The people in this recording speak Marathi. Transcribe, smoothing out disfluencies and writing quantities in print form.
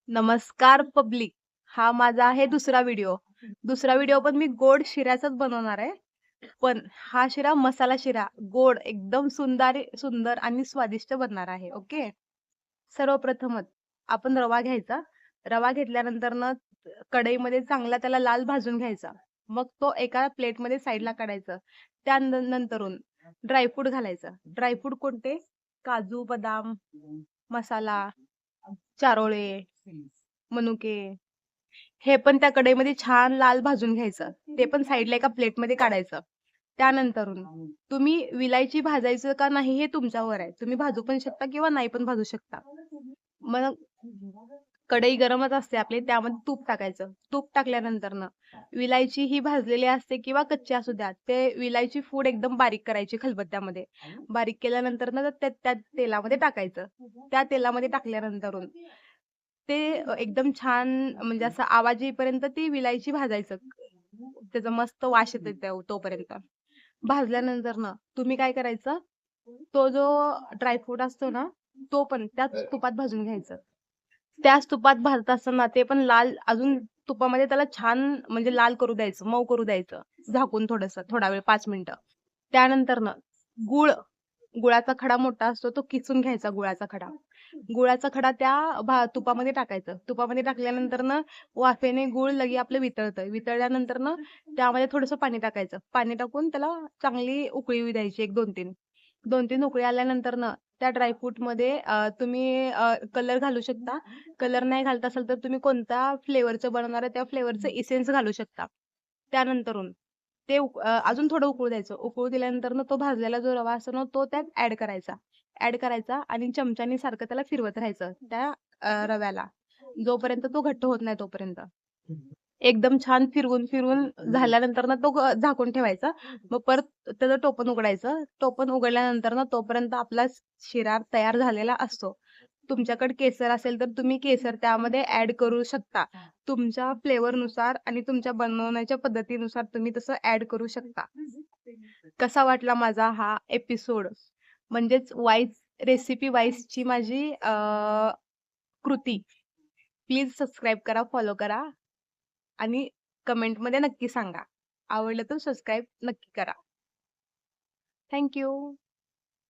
नमस्कार पब्लिक. हा माझा आहे दुसरा व्हिडिओ. दुसरा व्हिडिओ पण मी गोड शिऱ्याचाच बनवणार आहे. पण हा शिरा मसाला शिरा, गोड एकदम सुंदर आणि स्वादिष्ट बनणार आहे. ओके. सर्वप्रथमच आपण रवा घ्यायचा. रवा घेतल्यानंतर ना कढईमध्ये चांगला त्याला लाल भाजून घ्यायचा. मग तो एका प्लेटमध्ये साईडला काढायचा. त्यानंतरून ड्रायफ्रूट घालायचं. ड्रायफ्रूट कोणते? काजू, बदाम, मसाला, चारोळे, मनुके हे पण त्या कढईमध्ये छान लाल भाजून घ्यायचं. ते पण साईडला एका प्लेटमध्ये काढायचं. त्यानंतरून तुम्ही विलायची भाजायचं का नाही हे तुमच्यावर आहे. तुम्ही भाजू पण शकता किंवा नाही पण भाजू शकता. मग कढई गरमच असते आपली त्यामध्ये तूप टाकायचं. तूप टाकल्यानंतरनं विलायची ही भाजलेली असते किंवा कच्ची असू द्या. ते विलायची पूड एकदम बारीक करायची खलबत्त्यामध्ये. बारीक केल्यानंतरनं त्या त्या तेलामध्ये टाकायचं. त्या तेलामध्ये टाकल्यानंतरून ते एकदम छान म्हणजे असा आवाज येईपर्यंत ती विलायची भाजायचं. त्याचा मस्त वास येतो तोपर्यंत. भाजल्यानंतर ना तुम्ही काय करायचं, तो जो ड्रायफ्रूट असतो ना, तो पण त्याच तुपात भाजून घ्यायचं. त्याच तुपात भाजत असताना ते पण लाल अजून तुपामध्ये त्याला छान म्हणजे लाल करू द्यायचं, मऊ करू द्यायचं. झाकून थोडा वेळ 5 मिनिटं. त्यानंतरनं गूळ, गुळाचा खडा मोठा असतो तो किसून घ्यायचा गुळाचा खडा. गुळाचा खडा त्या तुपामध्ये टाकायचं. तुपामध्ये टाकल्यानंतरनं वाफेने गूळ लगे आपलं वितळतं. वितळल्यानंतरनं त्यामध्ये थोडंसं पाणी टाकायचं. पाणी टाकून त्याला चांगली उकळी येऊ द्यायची एक 2-3. 2-3 उकळी आल्यानंतरनं त्या ड्रायफ्रूटमध्ये तुम्ही कलर घालू शकता. कलर नाही घालत असाल तर तुम्ही कोणता फ्लेवरचं बनवणार आहे त्या फ्लेवरचं इसेन्स घालू शकता. त्यानंतरून ते अजून थोडं उकळू द्यायचं. उकळू दिल्यानंतरनं तो भाजलेला जो रवा असतो ना, तो त्यात ॲड करायचा. ॲड करायचा आणि चमच्यानी सारखं त्याला फिरवत राहायचं त्या रव्याला. जोपर्यंत तो घट्ट होत नाही तोपर्यंत. एकदम छान फिरवून झाल्यानंतर ना तो झाकून ठेवायचा. मग परत त्याचं टोपण उघडायचं. टोपण उघडल्यानंतर ना तोपर्यंत आपला शिरा तयार झालेला असतो. तुमच्याकडे केसर असेल तर तुम्ही केसर त्यामध्ये ॲड करू शकता. तुमच्या फ्लेवरनुसार आणि तुमच्या बनवण्याच्या पद्धतीनुसार तुम्ही तसं ॲड करू शकता. कसा वाटला माझा हा एपिसोड? म्हणजेच रेसिपी वाईजची माझी कृती. प्लीज सबस्क्राईब करा, फॉलो करा आणि कमेंटमध्ये नक्की सांगा. आवडलं तर सबस्क्राईब नक्की करा. Thank you.